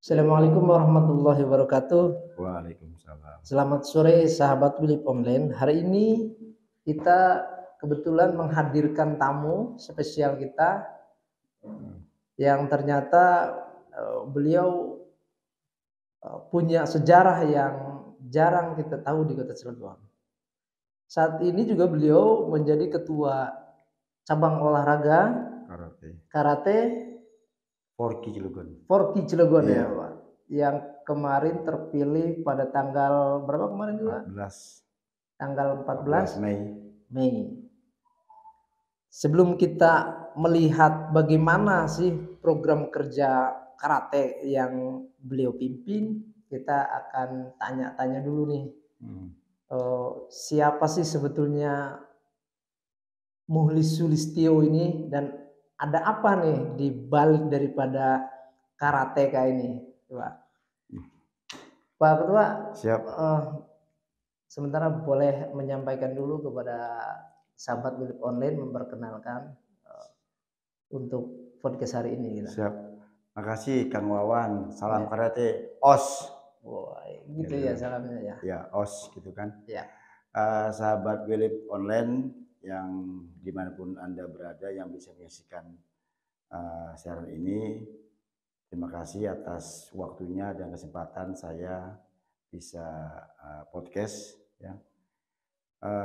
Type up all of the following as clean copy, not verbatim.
Assalamualaikum warahmatullahi wabarakatuh. Waalaikumsalam. Selamat sore sahabat Wilip Online. Hari ini kita kebetulan menghadirkan tamu spesial kita yang ternyata beliau punya sejarah yang jarang kita tahu di Kota Cilegon. Saat ini juga beliau menjadi ketua cabang olahraga karate Forky Cilegon. Forky Cilegon Iya. ya, Pak. Yang kemarin terpilih pada tanggal berapa kemarin juga? 14 Tanggal 14 Mei. Mei. Sebelum kita melihat bagaimana sih program kerja karate yang beliau pimpin, kita akan tanya-tanya dulu nih. Siapa sih sebetulnya Muhlis Sulistyo ini dan ada apa nih di balik daripada karateka ini, Pak? Pak Ketua, Siap. sementara boleh menyampaikan dulu kepada sahabat Wilip Online memperkenalkan untuk podcast hari ini kita. Siap. Makasih Kang Wawan. Salam Ya. karate OS. Wah, gitu ya salamnya ya. Ya, OS gitu kan. Ya. Sahabat Wilip Online yang dimanapun Anda berada yang bisa menyaksikan siaran ini, terima kasih atas waktunya dan kesempatan saya bisa podcast ya.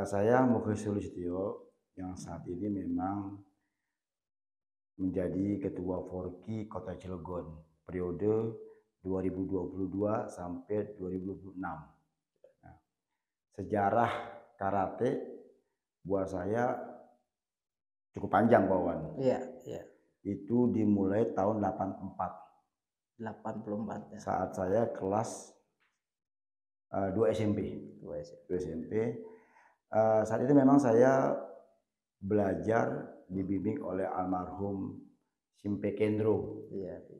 Saya Muhlis Sulistyo yang saat ini memang menjadi ketua Forky Kota Cilegon periode 2022 sampai 2026. Nah, sejarah karate buat saya cukup panjang, Bawan. Iya, iya. Itu dimulai tahun 84. 84 ya. Saat saya kelas 2 SMP. 2 SMP. Saat itu memang saya belajar dibimbing oleh almarhum Simpe Kendro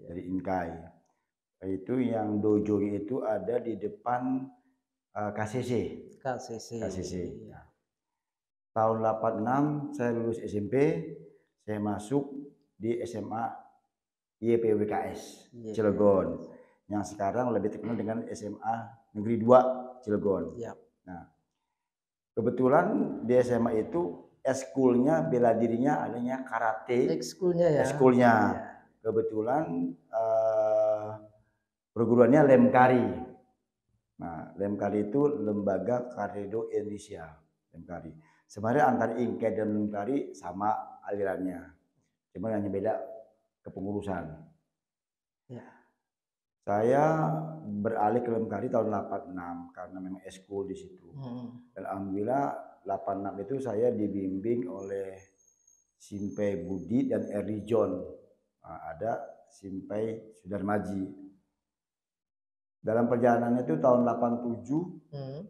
dari Inkai. Itu yang dojo itu ada di depan KCC. Iya. Tahun 86 saya lulus SMP, saya masuk di SMA YPWKS Cilegon, yang sekarang lebih terkenal dengan SMA Negeri 2 Cilegon. Nah, kebetulan di SMA itu ekskulnya bela dirinya adanya karate. Ekskulnya ya. Ekskulnya. Kebetulan perguruannya Lemkari. Nah, Lemkari itu Lembaga Karedo Indonesia. Lemkari. Sebenarnya antara Inkai dan Lemkari sama alirannya. Cuma hanya beda kepengurusan. Ya. Saya beralih ke Lemkari tahun 86 karena memang eskul di situ. Dan alhamdulillah 86 itu saya dibimbing oleh Simpai Budi dan Eri John. Nah, ada Simpai Sudarmaji. Dalam perjalanan itu tahun 87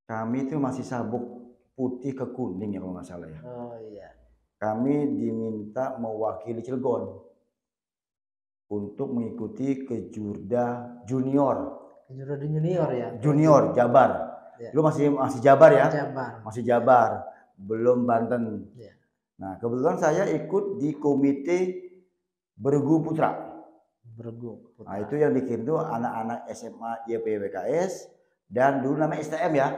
kami itu masih sabuk putih ke kuning ya kalau nggak salah ya. Oh iya. Kami diminta mewakili Cilegon untuk mengikuti kejurda junior. Kejurda junior ya. Junior Jabar. Ya. Lu masih Jabar ya? Jabar. Masih Jabar, belum Banten. Ya. Nah, kebetulan saya ikut di komite Bergu Putra. Bergu Putra. Nah, itu yang dikirim tuh anak-anak SMA YPWKS dan dulu namanya STM ya.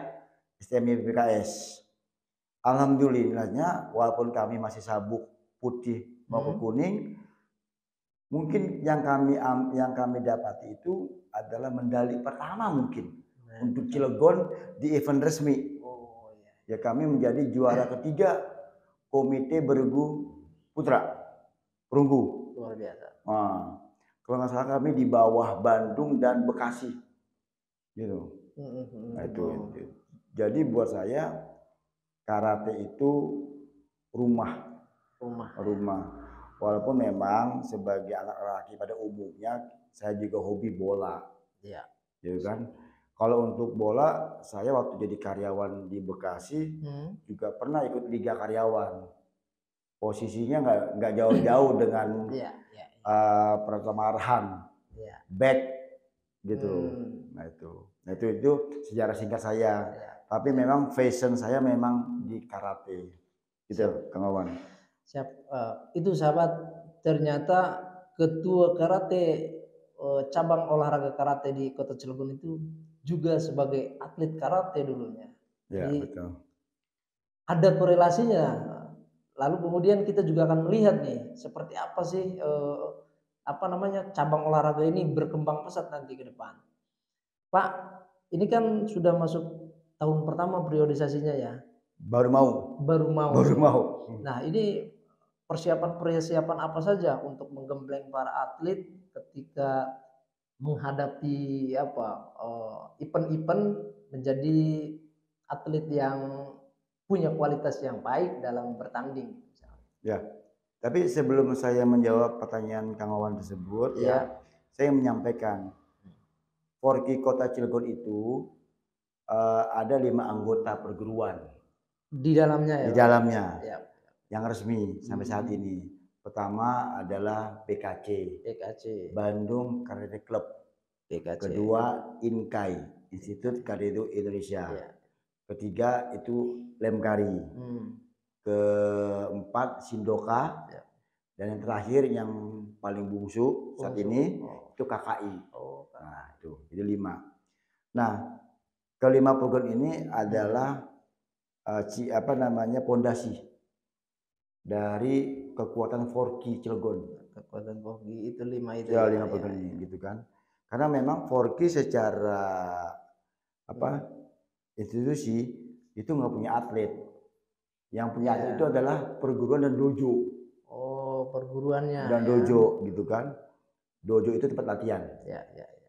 STM YPWKS. Alhamdulillahnya walaupun kami masih sabuk putih maupun kuning, mungkin yang kami dapati itu adalah medali pertama mungkin untuk Cilegon di event resmi. Oh iya. Ya, kami menjadi juara ketiga komite Bergu Putra perunggu. Luar biasa. Nah, kalau nggak salah kami di bawah Bandung dan Bekasi, gitu. Nah, itu. Jadi buat saya karate itu rumah. Walaupun memang sebagai anak laki pada umumnya saya juga hobi bola. Iya. Gitu kan. Kalau untuk bola saya waktu jadi karyawan di Bekasi juga pernah ikut liga karyawan. Posisinya nggak jauh-jauh dengan Pratama Arhan, back gitu. Nah itu sejarah singkat saya. Tapi memang fashion saya memang di karate, gitu Kang Wawan. Siap. Itu sahabat, ternyata ketua karate cabang olahraga karate di Kota Cilegon itu juga sebagai atlet karate dulunya. Ya, Jadi betul. ada korelasinya. Lalu kemudian kita juga akan melihat nih seperti apa sih cabang olahraga ini berkembang pesat nanti ke depan. Pak, ini kan sudah masuk tahun pertama periodisasinya ya. Baru mau. Baru mau. Baru mau. Nah, ini persiapan apa saja untuk menggembleng para atlet ketika menghadapi event-event menjadi atlet yang punya kualitas yang baik dalam bertanding. Ya, tapi sebelum saya menjawab pertanyaan Kang Wawan tersebut, ya, saya menyampaikan Forky Kota Cilegon itu ada 5 anggota perguruan di dalamnya ya. Di dalamnya, ya. Yang resmi sampai saat ini. Pertama adalah BKC, Bandung Karate Club. Kedua Inkai, Institut Karate Indonesia. Ketiga itu Lemkari. Keempat Sindoka. Dan yang terakhir yang paling bungsu saat ini itu KKI. Nah, itu jadi 5. Nah, kelima program ini adalah pondasi dari kekuatan Forky Cilegon. Kekuatan Forky itu 5 itu. Ya, 5 program ini gitu kan. Karena memang Forky secara institusi itu nggak punya atlet. Yang punya atlet itu adalah perguruan dan dojo. Oh, perguruannya. Dan dojo gitu kan. Dojo itu tempat latihan. Ya.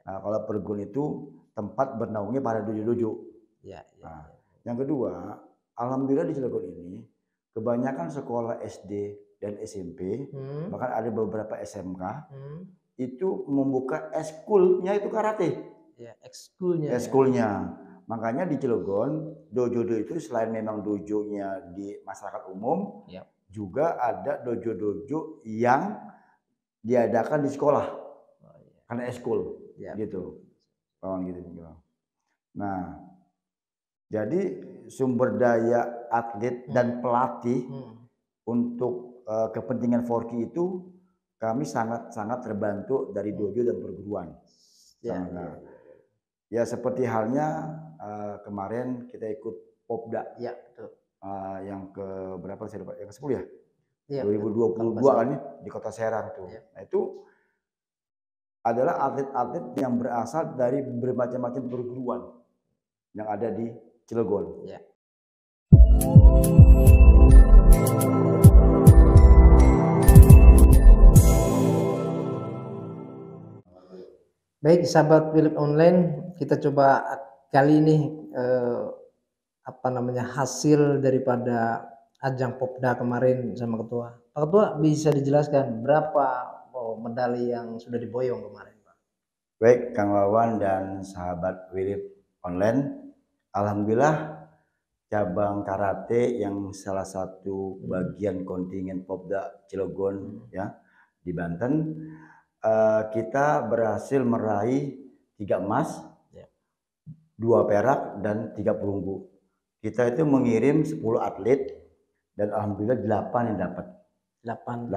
Nah, kalau perguruan itu tempat bernaungnya para dojo-dojo. Nah, yang kedua, alhamdulillah di Cilegon ini kebanyakan sekolah SD dan SMP, bahkan ada beberapa SMK itu membuka ekskulnya itu karate. Ya, ekskulnya. Ekskulnya. Makanya di Cilegon dojo-dojo itu selain memang dojonya di masyarakat umum, juga ada dojo-dojo yang diadakan di sekolah. Karena ekskul gitu. Gitu. Nah, jadi sumber daya atlet dan pelatih untuk kepentingan Forky itu kami sangat terbantu dari dojo dan perguruan. Ya seperti halnya kemarin kita ikut Popda. Ya, betul. Yang ke berapa saya lupa? Yang ke-10 ya? 2022 kan di Kota Serang tuh. Nah, itu adalah atlet-atlet yang berasal dari bermacam-macam perguruan yang ada di Cilegon. Ya. Baik, sahabat Philip Online, kita coba kali ini hasil daripada ajang Popda kemarin sama Ketua. Pak Ketua, bisa dijelaskan berapa medali yang sudah diboyong kemarin, Pak? Baik, Kang Wawan dan sahabat Philip Online, alhamdulillah cabang karate yang salah satu bagian kontingen Popda Cilegon ya di Banten, kita berhasil meraih 3 emas, 2 perak dan 3 perunggu. Kita itu mengirim 10 atlet dan alhamdulillah 8 yang dapat. 8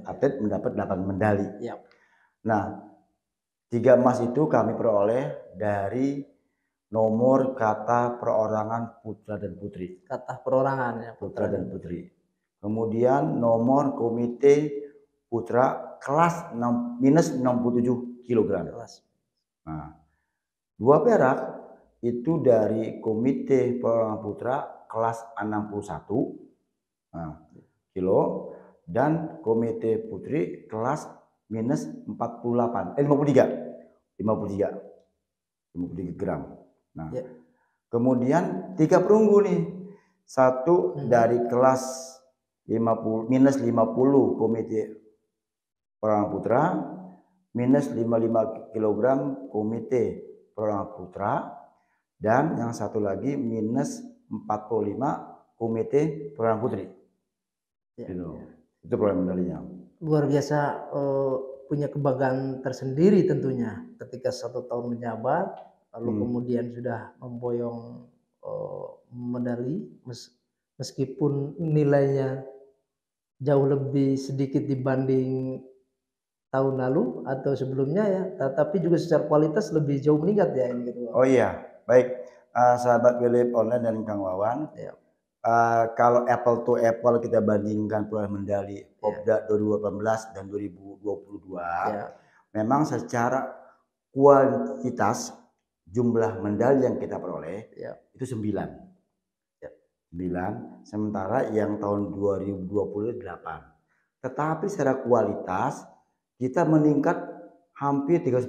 atlet mendapat 8 medali. Nah, 3 emas itu kami peroleh dari nomor kata perorangan putra dan putri. Kata perorangan ya, putra dan putri. Kemudian nomor komite putra kelas minus 67 kg. Nah, 2 perak itu dari komite perorangan putra kelas 61 kilo dan komite putri kelas minus 53 gram. Nah, kemudian 3 perunggu nih. 1 dari kelas minus 50 komite perorangan putra, minus 55 kg komite perorangan putra, dan yang satu lagi minus 45 komite perorangan putri. Itu perolehan medalinya. Luar biasa, punya kebanggaan tersendiri tentunya ketika 1 tahun menjabat, lalu kemudian sudah memboyong medali meskipun nilainya jauh lebih sedikit dibanding tahun lalu atau sebelumnya ya, tapi juga secara kualitas lebih jauh meningkat ya ini gitu. Oh iya, baik. Sahabat Philip Online dan Kang Wawan. Ya. Kalau apple to apple kita bandingkan perolehan medali Popda 2018 dan 2022, memang secara kuantitas jumlah medali yang kita peroleh itu 9. 9, sementara yang tahun 2020 8. Tetapi secara kualitas kita meningkat hampir 30%.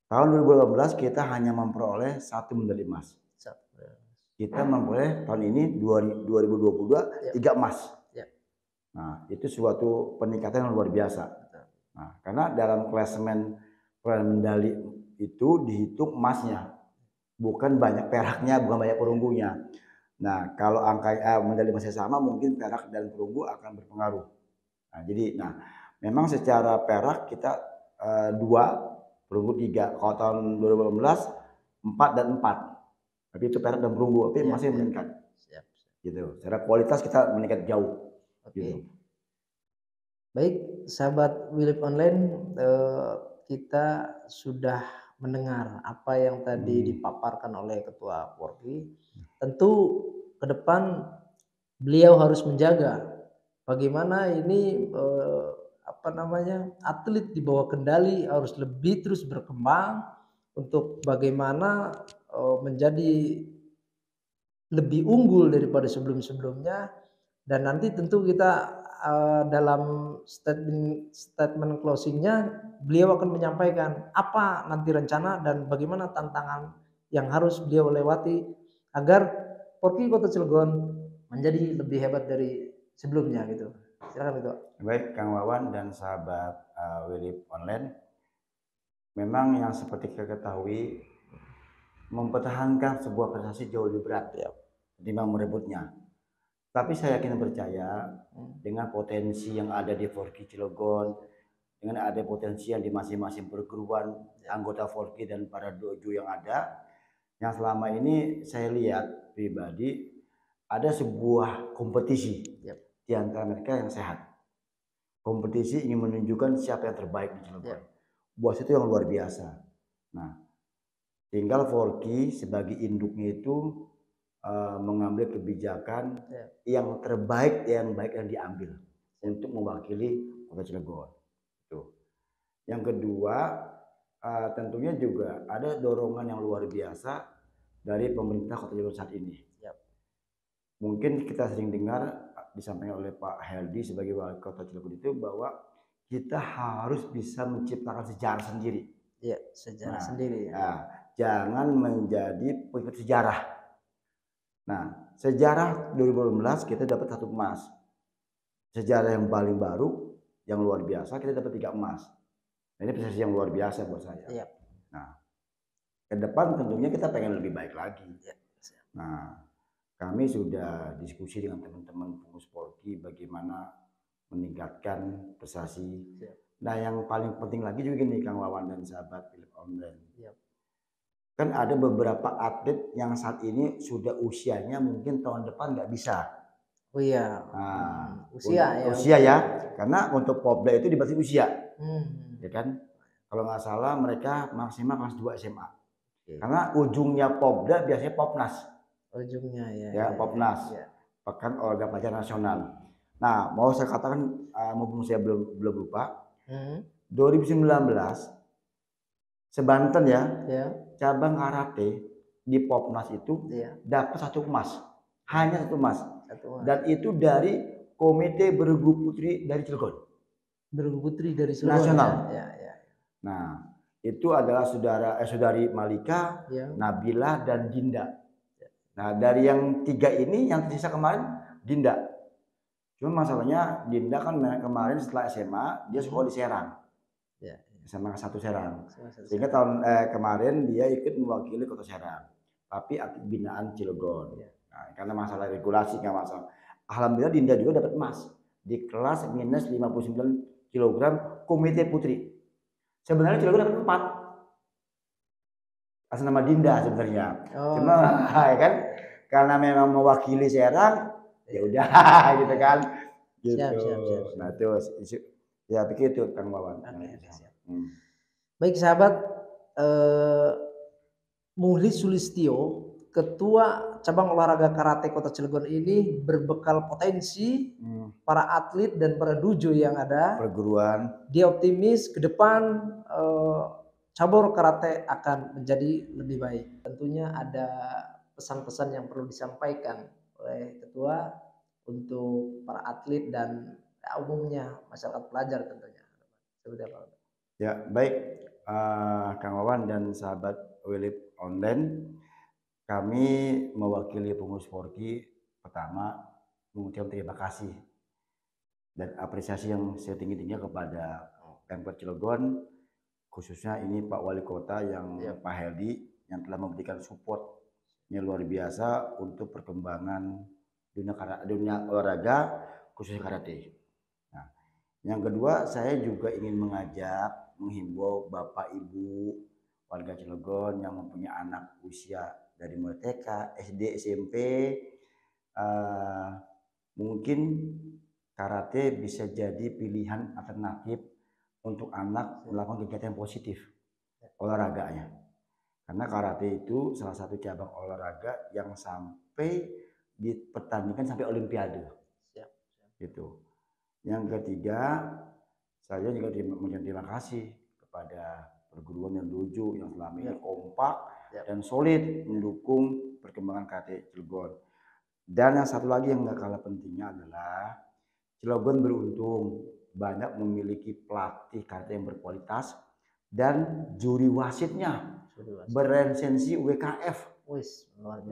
Tahun 2018 kita hanya memperoleh 1 medali emas. Kita memperoleh tahun ini 2022 3 emas. Nah, itu suatu peningkatan yang luar biasa. Nah, karena dalam klasemen medali itu dihitung emasnya, bukan banyak peraknya, bukan banyak perunggunya. Nah, kalau angka medali masih sama, mungkin perak dan perunggu akan berpengaruh. Nah, jadi, memang secara perak kita 2, perunggu 3. Kalau tahun 2018 4 dan 4. Tapi itu perak dan perunggu, tapi masih meningkat. Gitu. Secara kualitas kita meningkat jauh. Gitu. Baik, sahabat Philip Online, kita sudah mendengar apa yang tadi dipaparkan oleh Ketua Porki. Tentu ke depan beliau harus menjaga bagaimana ini atlet di bawah kendali harus lebih terus berkembang untuk bagaimana menjadi lebih unggul daripada sebelum-sebelumnya, dan nanti tentu kita dalam statement closingnya beliau akan menyampaikan apa nanti rencana dan bagaimana tantangan yang harus beliau lewati agar Porki Kota Cilegon menjadi lebih hebat dari sebelumnya gitu. Silakan itu. Baik, Kang Wawan dan sahabat Philip Online, memang yang seperti kita ketahui mempertahankan sebuah prestasi jauh lebih berat ketimbang merebutnya. Tapi saya yakin percaya dengan potensi yang ada di Porki Cilegon, dengan ada potensi yang di masing-masing perguruan anggota Porki dan para dojo yang ada, yang selama ini saya lihat pribadi ada sebuah kompetisi di antara mereka yang sehat. Kompetisi ingin menunjukkan siapa yang terbaik di Cilegon. Buat itu yang luar biasa. Nah, tinggal Porki sebagai induknya itu mengambil kebijakan yang terbaik, yang baik yang diambil untuk mewakili Kota Cilegon. Tuh. Yang kedua, tentunya juga ada dorongan yang luar biasa dari pemerintah Kota Cilegon saat ini. Mungkin kita sering dengar disampaikan oleh Pak Heldi sebagai wali Kota Cilegon itu bahwa kita harus bisa menciptakan sejarah sendiri. Sejarah sendiri. Jangan menjadi pengikut sejarah. Nah, sejarah 2018 kita dapat 1 emas. Sejarah yang paling baru, yang luar biasa, kita dapat 3 emas. Nah, ini prestasi yang luar biasa buat saya. Nah, ke depan tentunya kita pengen lebih baik lagi. Nah, kami sudah diskusi dengan teman-teman pengurus Porki bagaimana meningkatkan prestasi. Nah, yang paling penting lagi juga gini, Kang Wawan dan sahabat Philip Online. Kan ada beberapa atlet yang saat ini sudah usianya mungkin tahun depan nggak bisa. Oh iya. Nah, usia ya, karena untuk Popda itu dibatasi usia, ya kan? Kalau nggak salah mereka maksimal kelas 2 SMA. Karena ujungnya Popda biasanya Popnas. Ujungnya Popnas. Pekan Olahraga Pelajar Nasional. Nah, mau saya katakan, mumpung saya belum lupa, 2019 Sebanten cabang karate di Popnas itu dapat 1 emas, hanya 1 emas, dan itu dari Komite Bergu Putri dari Cilegon. Bergu Putri dari Cilegon nasional. Nah, itu adalah saudari Malika, Nabila dan Dinda. Nah, dari yang 3 ini yang tersisa kemarin Dinda. Cuma masalahnya Dinda kan kemarin setelah SMA dia sekolah di Serang. SMA 1 Serang. Sehingga tahun kemarin dia ikut mewakili Kota Serang. Tapi atlet binaan Cilegon. Nah, karena masalah regulasi nggak masalah. Alhamdulillah Dinda juga dapat emas di kelas minus 59 kg Komite Putri. Sebenarnya Cilegon dapat 4. Atas nama Dinda sebenarnya. Cuma ya kan karena memang mewakili Serang ya udah gitu kan. Gitu. Siap. Nah, terus Ya begitu Kang Wawan. Oke, siap. Hmm. Baik sahabat, Muhlis Sulistyo, Ketua Cabang Olahraga Karate Kota Cilegon ini berbekal potensi para atlet dan para dojo yang ada. Perguruan. Dia optimis ke depan cabur karate akan menjadi lebih baik. Tentunya ada pesan-pesan yang perlu disampaikan oleh Ketua untuk para atlet dan umumnya masyarakat pelajar tentunya. Seperti apa? Ya baik, Kang Wawan dan sahabat Wilip Online, kami mewakili pengurus Forky pertama mengucapkan terima kasih dan apresiasi yang setinggi-tingginya kepada Pemkot Cilegon, khususnya ini Pak Wali Kota yang Pak Heldi yang telah memberikan supportnya luar biasa untuk perkembangan dunia olahraga khususnya karate. Nah, yang kedua saya juga ingin menghimbau Bapak Ibu warga Cilegon yang mempunyai anak usia dari mulai TK, SD, SMP, mungkin karate bisa jadi pilihan alternatif untuk anak melakukan kegiatan yang positif olahraganya. Karena karate itu salah satu cabang olahraga yang sampai dipertandingkan sampai olimpiade. Gitu. Yang ketiga, saya juga mengucapkan terima kasih kepada perguruan dan dojo yang selama ini kompak dan solid mendukung perkembangan karate Cilegon. Dan yang satu lagi yang gak kalah pentingnya adalah Cilegon beruntung banyak memiliki pelatih karate yang berkualitas dan juri wasitnya berlisensi WKF,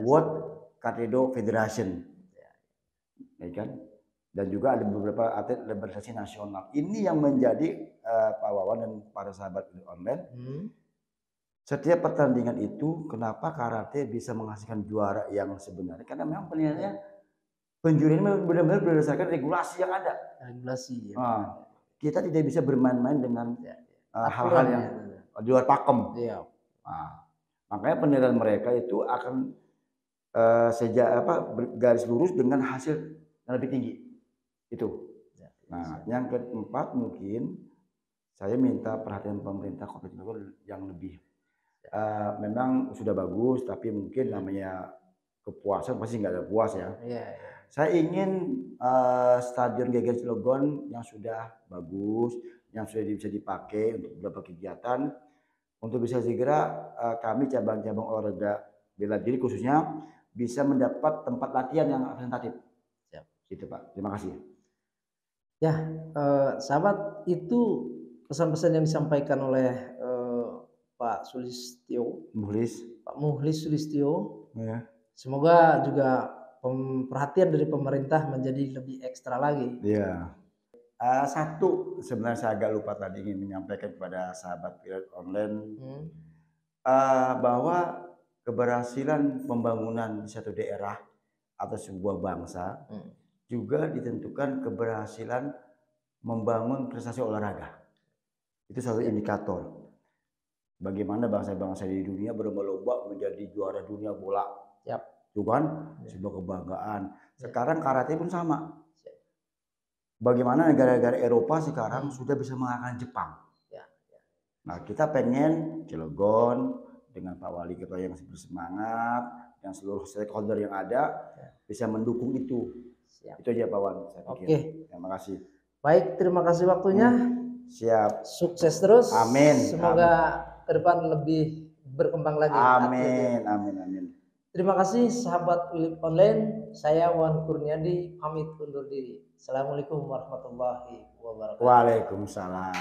World Karate-Do Federation, ya kan? Dan juga ada beberapa atlet berprestasi nasional. Ini yang menjadi Pak Wawan dan para sahabat online. Setiap pertandingan itu, kenapa karate bisa menghasilkan juara yang sebenarnya? Karena memang penjurian benar-benar berdasarkan regulasi yang ada. Regulasi. Ya. Nah, kita tidak bisa bermain-main dengan hal-hal yang di luar pakem. Nah, makanya penilaian mereka itu akan garis lurus dengan hasil yang lebih tinggi. Itu. Nah, yang keempat mungkin saya minta perhatian pemerintah Kota Cilegon yang lebih. Memang sudah bagus, tapi mungkin namanya kepuasan pasti nggak ada puas ya. Saya ingin Stadion Geger Cilegon yang sudah bagus, yang sudah bisa dipakai untuk beberapa kegiatan, untuk bisa segera kami cabang-cabang olahraga bela diri khususnya bisa mendapat tempat latihan yang representatif. Gitu Pak. Terima kasih. Ya, sahabat, itu pesan-pesan yang disampaikan oleh Pak Sulistyo, Pak Muhlis Sulistyo. Ya. Semoga juga perhatian dari pemerintah menjadi lebih ekstra lagi. Iya. Satu sebenarnya saya agak lupa tadi ingin menyampaikan kepada sahabat online bahwa keberhasilan pembangunan di satu daerah atau sebuah bangsa juga ditentukan keberhasilan membangun prestasi olahraga. Itu satu indikator bagaimana bangsa-bangsa di dunia berlomba-lomba menjadi juara dunia bola. Itu kan sebuah kebanggaan. Sekarang karate pun sama. Bagaimana negara-negara Eropa sekarang sudah bisa mengalahkan Jepang. Nah, kita pengen Cilegon dengan Pak Wali Kota yang bersemangat, yang seluruh stakeholder yang ada bisa mendukung itu. Itu aja Pak Wan, saya pikir. Oke. Terima kasih. Baik, terima kasih waktunya. Siap. Sukses terus. Amin. Semoga ke depan lebih berkembang lagi. Amin, amin, amin. Terima kasih sahabat Wilip Online. Saya Wan Kurniadi pamit undur diri. Assalamualaikum warahmatullahi wabarakatuh. Waalaikumsalam.